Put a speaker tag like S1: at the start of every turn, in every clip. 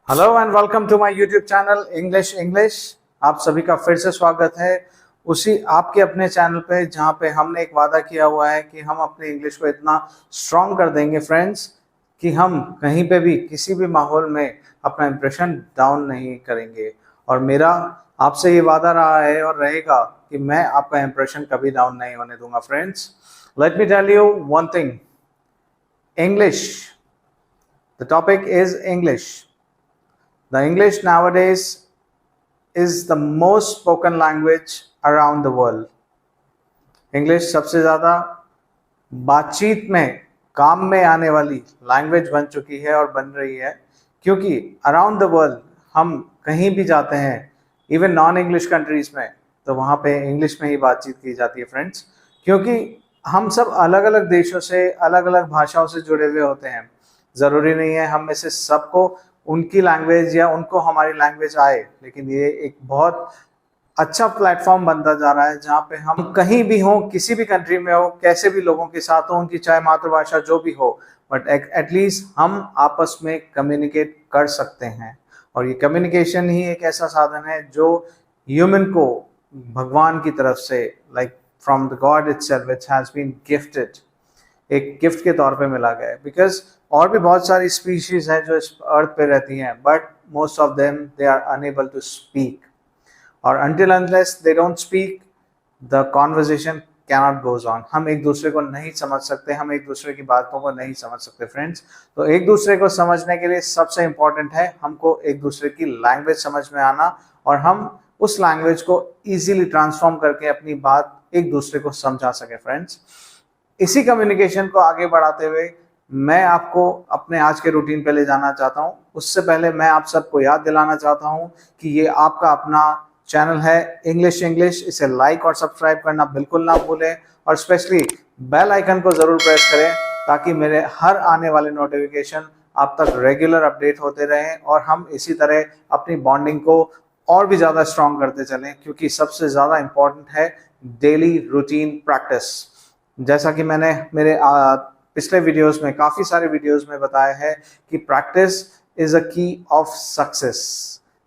S1: Hello and welcome to my YouTube channel English English. आप सभी का फिर से स्वागत है उसी आपके अपने चैनल पे जहां पे हमने एक वादा किया हुआ है कि हम अपने इंग्लिश को इतना स्ट्रांग कर देंगे फ्रेंड्स कि हम कहीं पे भी किसी भी माहौल में अपना इंप्रेशन डाउन नहीं करेंगे। और मेरा आपसे ये वादा रहा है और रहेगा कि मैं आपका इंप्रेशन कभी डाउन नहीं होने दूंगा friends. Let me tell you one thing, English, the topic is English. The English nowadays is the most spoken language around the world. English सबसे ज़्यादा बातचीत में काम में आने वाली लैंग्वेज बन चुकी है और बन रही है, क्योंकि अराउंड द वर्ल्ड हम कहीं भी जाते हैं, इवन नॉन इंग्लिश कंट्रीज में, तो वहाँ पे इंग्लिश में ही बातचीत की जाती है फ्रेंड्स। क्योंकि हम सब अलग अलग देशों से, अलग अलग भाषाओं से जुड़े हुए होते हैं। ज़रूरी नहीं है हम में से सबको उनकी लैंग्वेज या उनको हमारी लैंग्वेज आए, लेकिन ये एक बहुत अच्छा प्लेटफॉर्म बनता जा रहा है जहाँ पे हम कहीं भी हो, किसी भी कंट्री में हो, कैसे भी लोगों के साथ हो, उनकी चाहे मातृभाषा जो भी हो, बट एटलीस्ट हम आपस में कम्युनिकेट कर सकते हैं। और ये कम्युनिकेशन ही एक ऐसा साधन है जो ह्यूमन को भगवान की तरफ से, like from the god itself, it has been gifted, एक गिफ्ट के तौर पे मिला गया है। बिकॉज और भी बहुत सारी स्पीशीज हैं जो इस अर्थ पे रहती हैं, but most of them they are unable to speak, और until unless they don't speak, the conversation cannot goes on। हम एक दूसरे को नहीं समझ सकते, हम एक दूसरे की बातों को नहीं समझ सकते फ्रेंड्स। तो एक दूसरे को समझने के लिए सबसे इम्पोर्टेंट है हमको एक दूसरे की लैंग्वेज समझ में आना, और हम उस लैंग्वेज को इजीली ट्रांसफॉर्म करके अपनी बात एक दूसरे को समझा सके फ्रेंड्स। इसी कम्युनिकेशन को आगे बढ़ाते हुए मैं आपको अपने आज के रूटीन पे ले जाना चाहता हूँ। उससे पहले मैं आप सबको याद दिलाना चाहता हूँ कि ये आपका अपना चैनल है इंग्लिश इंग्लिश। इसे लाइक और सब्सक्राइब करना बिल्कुल ना भूलें, और स्पेशली बेल आइकन को ज़रूर प्रेस करें ताकि मेरे हर आने वाले नोटिफिकेशन आप तक रेगुलर अपडेट होते रहें, और हम इसी तरह अपनी बॉन्डिंग को और भी ज़्यादा स्ट्रॉन्ग करते चलें, क्योंकि सबसे ज़्यादा इम्पॉर्टेंट है डेली रूटीन प्रैक्टिस। जैसा कि मैंने मेरे पिछले वीडियोस में, काफ़ी सारे वीडियोस में बताया है कि प्रैक्टिस इज अ की ऑफ सक्सेस।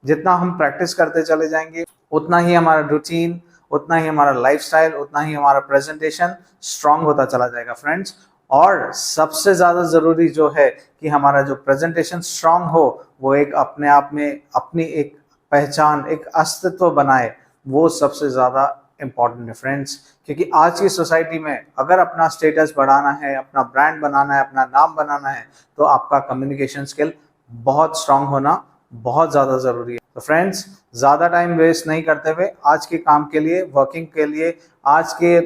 S1: जितना हम प्रैक्टिस करते चले जाएंगे उतना ही हमारा रूटीन, उतना ही हमारा लाइफस्टाइल, उतना ही हमारा प्रेजेंटेशन स्ट्रांग होता चला जाएगा फ्रेंड्स। और सबसे ज़्यादा ज़रूरी जो है कि हमारा जो प्रेजेंटेशन स्ट्रांग हो, वो एक अपने आप में अपनी एक पहचान, एक अस्तित्व बनाए, वो सबसे ज़्यादा इम्पॉर्टेंट है फ्रेंड्स। क्योंकि आज की सोसाइटी में अगर अपना स्टेटस बढ़ाना है, अपना ब्रांड बनाना है, अपना नाम बनाना है, तो आपका कम्युनिकेशन स्किल बहुत स्ट्रांग होना बहुत ज़्यादा ज़रूरी है। तो फ्रेंड्स, ज़्यादा टाइम वेस्ट नहीं करते हुए आज के काम के लिए, वर्किंग के लिए, आज के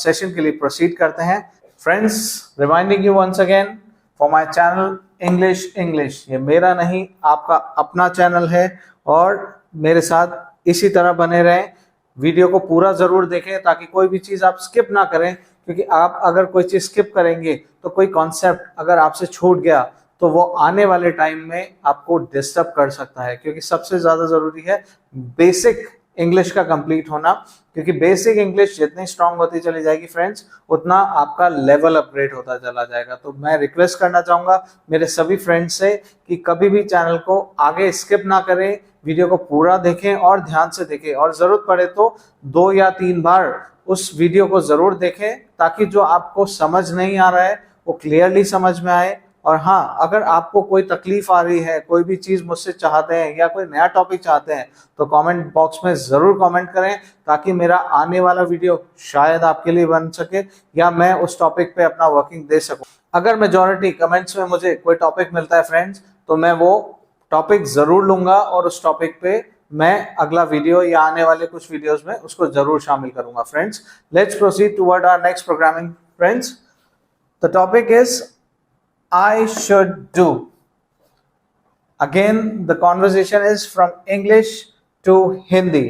S1: सेशन के लिए प्रोसीड करते हैं friends. Reminding you once again for my channel English English. ये मेरा नहीं, आपका अपना चैनल है, और मेरे साथ इसी तरह बने रहें। वीडियो को पूरा ज़रूर देखें ताकि कोई भी चीज़ आप स्किप ना करें, क्योंकि आप अगर कोई चीज़ स्किप करेंगे तो कोई कॉन्सेप्ट अगर आपसे छूट गया तो वो आने वाले टाइम में आपको डिस्टर्ब कर सकता है। क्योंकि सबसे ज़्यादा ज़रूरी है बेसिक इंग्लिश का कंप्लीट होना, क्योंकि बेसिक इंग्लिश जितनी स्ट्रांग होती चली जाएगी फ्रेंड्स, उतना आपका लेवल अपग्रेड होता चला जाएगा। तो मैं रिक्वेस्ट करना चाहूँगा मेरे सभी फ्रेंड्स से कि कभी भी चैनल को आगे स्किप ना करें, वीडियो को पूरा देखें और ध्यान से देखें, और ज़रूरत पड़े तो 2 या 3 बार उस वीडियो को ज़रूर देखें ताकि जो आपको समझ नहीं आ रहा है वो क्लियरली समझ में आए। और हाँ, अगर आपको कोई तकलीफ आ रही है, कोई भी चीज़ मुझसे चाहते हैं या कोई नया टॉपिक चाहते हैं, तो कमेंट बॉक्स में ज़रूर कमेंट करें ताकि मेरा आने वाला वीडियो शायद आपके लिए बन सके, या मैं उस टॉपिक पे अपना वर्किंग दे सकूं। अगर मेजॉरिटी कमेंट्स में मुझे कोई टॉपिक मिलता है फ्रेंड्स, तो मैं वो टॉपिक ज़रूर लूँगा और उस टॉपिक पे मैं अगला वीडियो या आने वाले कुछ वीडियोज़ में उसको ज़रूर शामिल करूँगा friends. Let's proceed toward our next programming friends. The topic is I should do. Again, the conversation is from English to Hindi.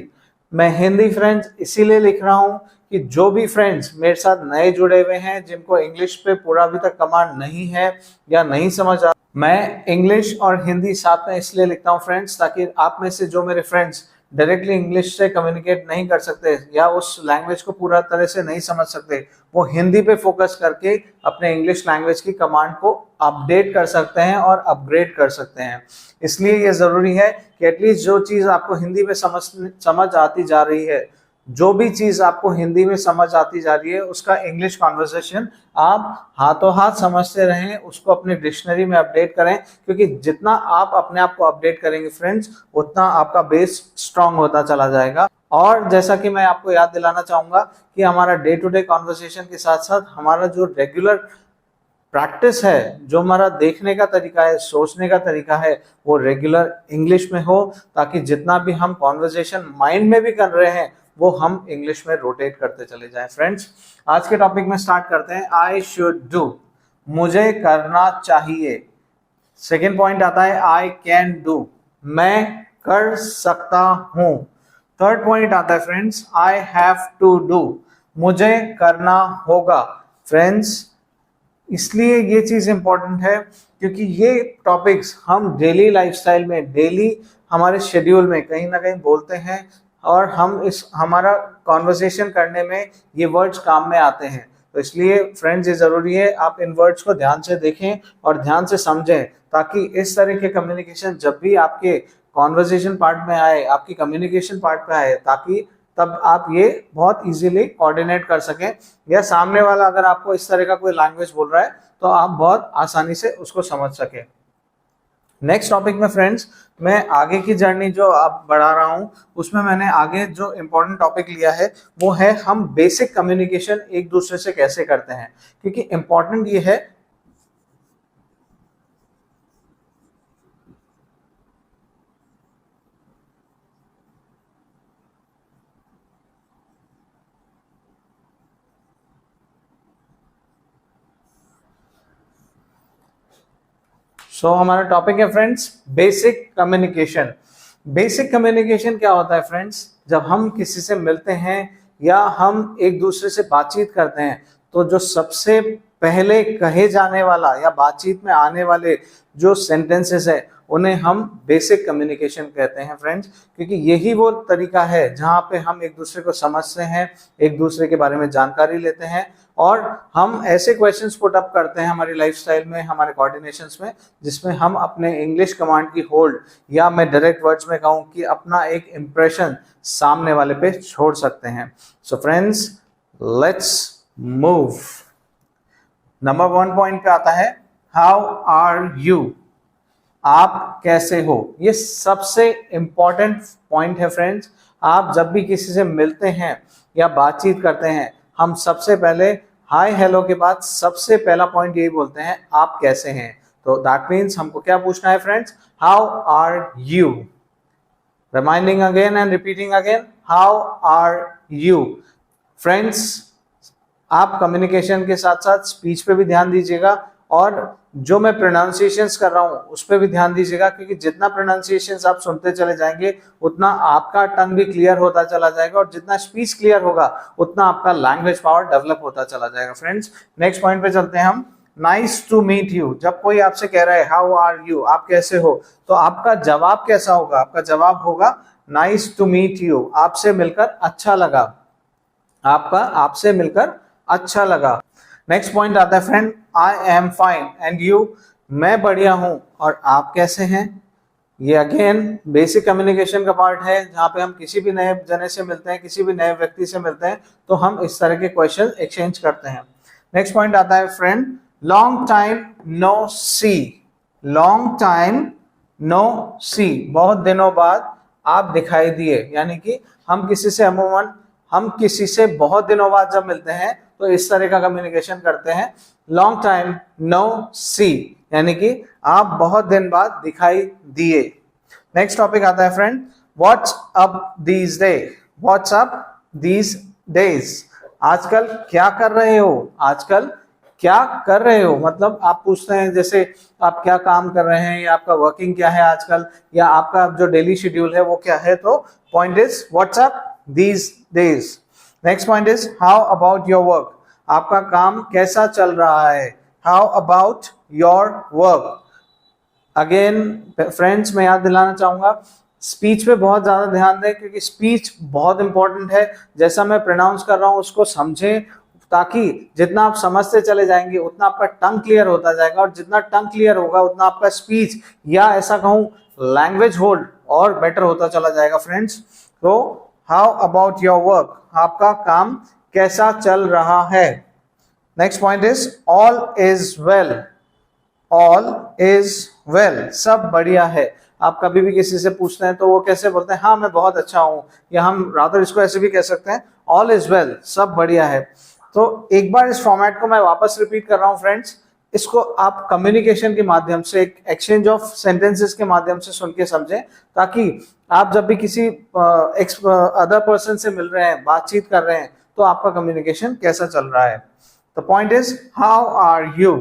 S1: मैं हिंदी फ्रेंड्स इसीलिए लिख रहा हूँ कि जो भी फ्रेंड्स मेरे साथ नए जुड़े हुए हैं, जिनको इंग्लिश पे पूरा अभी तक कमांड नहीं है या नहीं समझ आ, मैं इंग्लिश और हिंदी साथ में इसलिए लिखता हूँ फ्रेंड्स ताकि आप में से जो मेरे फ्रेंड्स डायरेक्टली इंग्लिश से कम्युनिकेट नहीं कर सकते या उस लैंग्वेज को पूरा तरह से नहीं समझ सकते, वो हिंदी पे फोकस करके अपने इंग्लिश लैंग्वेज की कमांड को अपडेट कर सकते हैं और अपग्रेड कर सकते हैं। इसलिए ये जरूरी है कि एटलीस्ट जो चीज आपको हिंदी में समझ आती जा रही है, जो भी चीज आपको हिंदी में समझ आती जा रही है, उसका इंग्लिश कॉन्वर्सेशन आप हाथों हाथ समझते रहें, उसको अपनी डिक्शनरी में अपडेट करें, क्योंकि जितना आप अपने आप को अपडेट करेंगे फ्रेंड्स, उतना आपका बेस स्ट्रांग होता चला जाएगा। और जैसा कि मैं आपको याद दिलाना चाहूंगा कि हमारा डे टू डे कॉन्वर्सेशन के साथ साथ हमारा जो रेगुलर प्रैक्टिस है, जो हमारा देखने का तरीका है, सोचने का तरीका है, वो रेगुलर इंग्लिश में हो, ताकि जितना भी हम कॉन्वर्सेशन माइंड में भी कर रहे हैं वो हम इंग्लिश में रोटेट करते चले जाएं। फ्रेंड्स, आज के टॉपिक में स्टार्ट करते हैं। आई शुड डू, मुझे करना चाहिए। सेकेंड पॉइंट आता है आई कैन डू, मैं कर सकता हूं। थर्ड पॉइंट आता है friends I have to do, मुझे करना होगा। फ्रेंड्स, इसलिए ये चीज इंपॉर्टेंट है क्योंकि ये टॉपिक्स हम डेली लाइफस्टाइल में, डेली हमारे शेड्यूल में कहीं ना कहीं बोलते हैं और हम हमारा कॉन्वर्सेशन करने में ये वर्ड्स काम में आते हैं। तो इसलिए फ्रेंड्स, ये जरूरी है आप इन वर्ड्स को ध्यान से देखें और ध्यान से समझें, ताकि इस तरह के कम्युनिकेशन जब भी आपके कॉन्वर्सेशन पार्ट में आए, आपकी कम्युनिकेशन पार्ट में आए, ताकि तब आप ये बहुत इजीली कोऑर्डिनेट कर सकें, या सामने वाला अगर आपको इस तरह का कोई लैंग्वेज बोल रहा है तो आप बहुत आसानी से उसको समझ सकें। नेक्स्ट टॉपिक में फ्रेंड्स, मैं आगे की जर्नी जो आप बढ़ा रहा हूं, उसमें मैंने आगे जो इम्पोर्टेंट टॉपिक लिया है वो है हम बेसिक कम्युनिकेशन एक दूसरे से कैसे करते हैं, क्योंकि इम्पोर्टेंट ये है हमारा टॉपिक है friends basic communication. Basic communication क्या होता है फ्रेंड्स? जब हम किसी से मिलते हैं या हम एक दूसरे से बातचीत करते हैं, तो जो सबसे पहले कहे जाने वाला या बातचीत में आने वाले जो सेंटेंसेस है उन्हें हम बेसिक कम्युनिकेशन कहते हैं फ्रेंड्स, क्योंकि यही वो तरीका है जहाँ पे हम एक दूसरे को समझते हैं, एक दूसरे के बारे में जानकारी लेते हैं और हम ऐसे क्वेश्चंस पुट अप करते हैं हमारी लाइफस्टाइल में, हमारे कोऑर्डिनेशंस में, जिसमें हम अपने इंग्लिश कमांड की होल्ड, या मैं डायरेक्ट वर्ड्स में कहूँ कि अपना एक इम्प्रेशन सामने वाले पे छोड़ सकते हैं। So friends, let's move. Number 1 point पे आता है हाउ आर यू, आप कैसे हो। ये सबसे इंपॉर्टेंट पॉइंट है फ्रेंड्स। आप जब भी किसी से मिलते हैं या बातचीत करते हैं, हम सबसे पहले हाय हेलो के बाद सबसे पहला पॉइंट यही बोलते हैं, आप कैसे हैं। तो दैट मीन्स हमको क्या पूछना है friends, how are you. Reminding again and repeating again, how are you. Friends, आप कम्युनिकेशन के साथ साथ स्पीच पे भी ध्यान दीजिएगा और जो मैं प्रोनाउंसिएशंस कर रहा हूं उस पर भी ध्यान दीजिएगा, क्योंकि जितना प्रोनाउंसिएशंस आप सुनते चले जाएंगे उतना आपका टंग भी क्लियर होता चला जाएगा और जितना स्पीच क्लियर होगा उतना आपका लैंग्वेज पावर डेवलप होता चला जाएगा। फ्रेंड्स, नेक्स्ट पॉइंट पे चलते हैं हम। Nice to meet you. जब कोई आपसे कह रहा है हाउ आर यू, आप कैसे हो, तो आपका जवाब कैसा होगा? आपका जवाब होगा नाइस टू मीट यू, आपसे मिलकर अच्छा लगा। आपसे मिलकर अच्छा लगा। नेक्स्ट पॉइंट आता है friend, I am fine and you, मैं बढ़िया हूं और आप कैसे हैं। ये अगेन बेसिक कम्युनिकेशन का पार्ट है, जहां पे हम किसी भी नए जने से मिलते हैं, किसी भी नए व्यक्ति से मिलते हैं, तो हम इस तरह के क्वेश्चन एक्सचेंज करते हैं। नेक्स्ट पॉइंट आता है फ्रेंड, लॉन्ग टाइम नो सी। लॉन्ग टाइम नो सी, बहुत दिनों बाद आप दिखाई दिए, यानी कि हम किसी से बहुत दिनों बाद जब मिलते हैं तो इस तरह का कम्युनिकेशन करते हैं, लॉन्ग टाइम नो सी, यानी कि आप बहुत दिन बाद दिखाई दिए। नेक्स्ट टॉपिक आता है friend, what's up these day. What's up these days, आजकल क्या कर रहे हो। आजकल क्या कर रहे हो मतलब आप पूछते हैं जैसे आप क्या काम कर रहे हैं, या आपका वर्किंग क्या है आजकल, या आपका जो डेली शेड्यूल है वो क्या है। तो point is what's up these days. Next point is how about your work, आपका काम कैसा चल रहा है। How about your work. Again friends, मैं याद दिलाना चाहूंगा स्पीच पे बहुत ज्यादा ध्यान दें, क्योंकि स्पीच बहुत इंपॉर्टेंट है। जैसा मैं प्रोनाउंस कर रहा हूं उसको समझें, ताकि जितना आप समझते चले जाएंगे उतना आपका टंग क्लियर होता जाएगा, और जितना टंग क्लियर होगा उतना आपका स्पीच या ऐसा कहूं लैंग्वेज होल्ड और बेटर होता चला जाएगा फ्रेंड्स। तो हाउ अबाउट योर वर्क, आपका काम कैसा चल रहा है। Next point is all is well, all is well, सब बढ़िया है। आप कभी भी किसी से पूछते हैं तो वो कैसे बोलते हैं, हाँ मैं बहुत अच्छा हूं, या हम रादर इसको ऐसे भी कह सकते हैं, ऑल इज वेल, सब बढ़िया है। तो एक बार इस फॉर्मेट को मैं वापस रिपीट कर रहा हूं फ्रेंड्स, इसको आप कम्युनिकेशन के माध्यम से, एक एक्सचेंज ऑफ सेंटेंसेस के माध्यम से सुन के समझें, ताकि आप जब भी किसी अदर पर्सन से मिल रहे हैं, बातचीत कर रहे हैं, तो आपका कम्युनिकेशन कैसा चल रहा है। The point is how are you,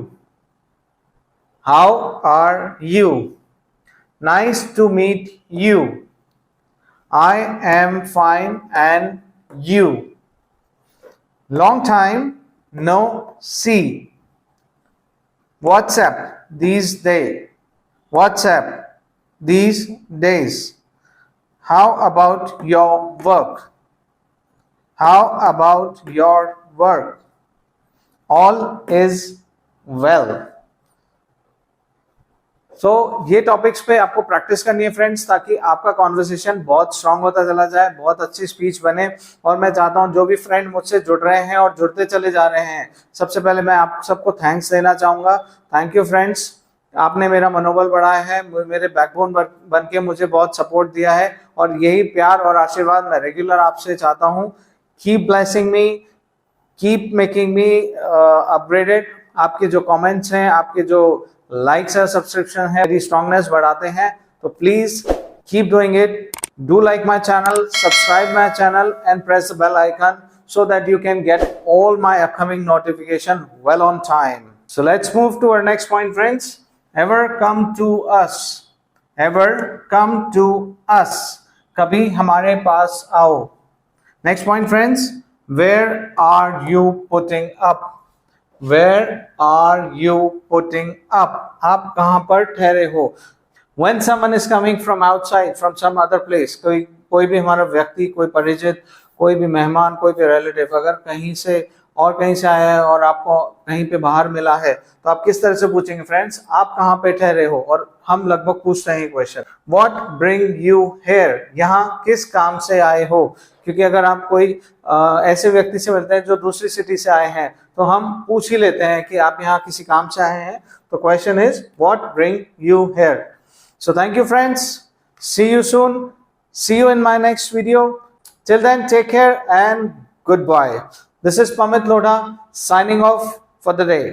S1: how are you, nice to meet you, I am fine and you, long time no see, WhatsApp these days, WhatsApp these days, how about your work, how about your work, all is well। तो ये topics पे आपको practice करनी है friends, ताकि आपका conversation बहुत strong होता चला जाए, बहुत अच्छी स्पीच बने। और मैं चाहता हूं जो भी फ्रेंड मुझसे जुड़ रहे हैं और जुड़ते चले जा रहे हैं, सबसे पहले मैं आप सबको थैंक्स देना चाहूंगा। थैंक यू फ्रेंड्स, आपने मेरा मनोबल बढ़ाया है, मेरे बैकबोन बन के मुझे बहुत सपोर्ट दिया है, और यही प्यार और आशीर्वाद मैं रेगुलर आपसे चाहता हूँ। Keep blessing me, keep making me upgraded. आपके जो कमेंट्स हैं, आपके जो लाइक्स है, सब्सक्रिप्शन है, मेरी स्ट्रांगनेस बढ़ाते हैं। तो please keep doing it, do like my channel, subscribe my channel and press the bell icon so that you can get all my upcoming notification well on time. So let's move to our next point friends. Ever come to us, ever come to us, कभी हमारे पास आओ। Next point friends, where are you putting up, where are you putting up, आप कहां पर ठहरे हो। When someone is coming from outside, from some other place, कोई भी हमारा व्यक्ति, कोई परिचित, कोई भी मेहमान, कोई भी रिलेटिव अगर कहीं से आया है और आपको कहीं पे बाहर मिला है, तो आप किस तरह से पूछेंगे फ्रेंड्स, आप कहाँ पे ठहरे हो। और हम लगभग पूछते हैं question, what bring you here, यहाँ किस काम से आए हो। क्योंकि अगर आप कोई ऐसे व्यक्ति से मिलते हैं जो दूसरी सिटी से आए हैं, तो हम पूछ ही लेते हैं कि आप यहाँ किसी काम से आए हैं। तो question is what bring you here. So thank you friends, see you soon, see you in my next video. Till then, take care and goodbye. This is Pamit Lodha signing off for the day.